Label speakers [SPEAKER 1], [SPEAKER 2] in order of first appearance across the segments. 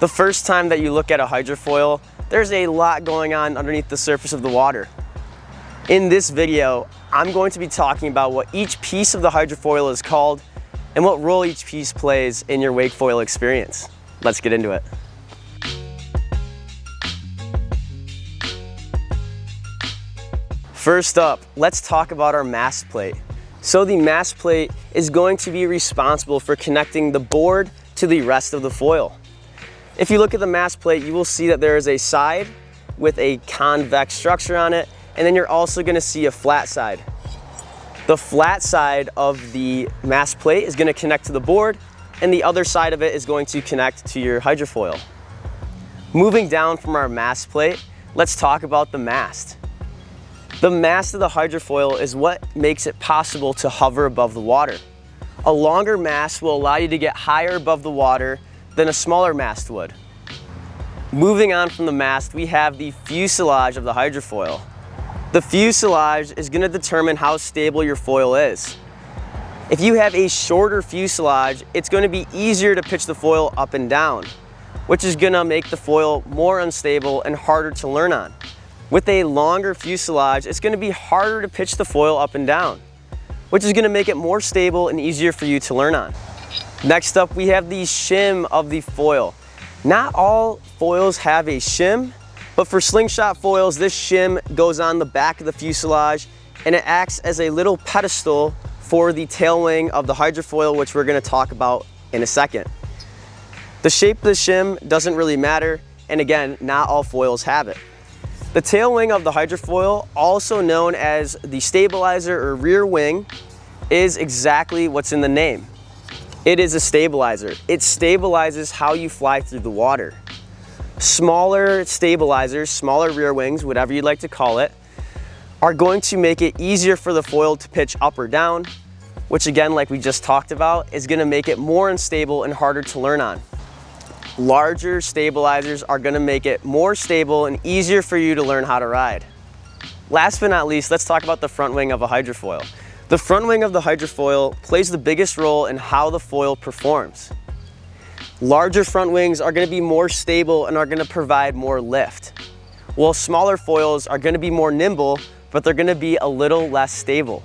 [SPEAKER 1] The first time that you look at a hydrofoil, there's a lot going on underneath the surface of the water. In this video, I'm going to be talking about what each piece of the hydrofoil is called and what role each piece plays in your wake foil experience. Let's get into it. First up, let's talk about our mast plate. So the mast plate is going to be responsible for connecting the board to the rest of the foil. If you look at the mast plate, you will see that there is a side with a convex structure on it, and then you're also going to see a flat side. The flat side of the mast plate is going to connect to the board, and the other side of it is going to connect to your hydrofoil. Moving down from our mast plate, let's talk about the mast. The mast of the hydrofoil is what makes it possible to hover above the water. A longer mast will allow you to get higher above the water than a smaller mast would. Moving on from the mast, we have the fuselage of the hydrofoil. The fuselage is going to determine how stable your foil is. If you have a shorter fuselage, it's going to be easier to pitch the foil up and down, which is going to make the foil more unstable and harder to learn on. With a longer fuselage, it's going to be harder to pitch the foil up and down, which is going to make it more stable and easier for you to learn on. Next up, we have the shim of the foil. Not all foils have a shim, but for Slingshot foils, this shim goes on the back of the fuselage and it acts as a little pedestal for the tail wing of the hydrofoil, which we're going to talk about in a second. The shape of the shim doesn't really matter, and again, not all foils have it. The tail wing of the hydrofoil, also known as the stabilizer or rear wing, is exactly what's in the name. It is a stabilizer. It stabilizes how you fly through the water. Smaller stabilizers, smaller rear wings, whatever you'd like to call it, are going to make it easier for the foil to pitch up or down, which again, like we just talked about, is going to make it more unstable and harder to learn on. Larger stabilizers are going to make it more stable and easier for you to learn how to ride. Last but not least, let's talk about the front wing of a hydrofoil. The front wing of the hydrofoil plays the biggest role in how the foil performs. Larger front wings are going to be more stable and are going to provide more lift, while smaller foils are going to be more nimble, but they're going to be a little less stable.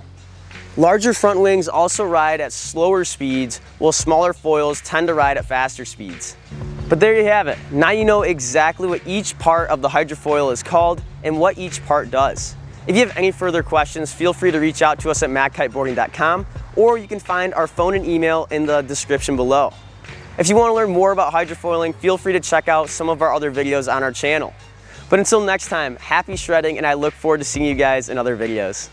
[SPEAKER 1] Larger front wings also ride at slower speeds, while smaller foils tend to ride at faster speeds. But there you have it. Now you know exactly what each part of the hydrofoil is called and what each part does. If you have any further questions, feel free to reach out to us at mackkiteboarding.com, or you can find our phone and email in the description below. If you want to learn more about hydrofoiling, feel free to check out some of our other videos on our channel. But until next time, happy shredding, and I look forward to seeing you guys in other videos.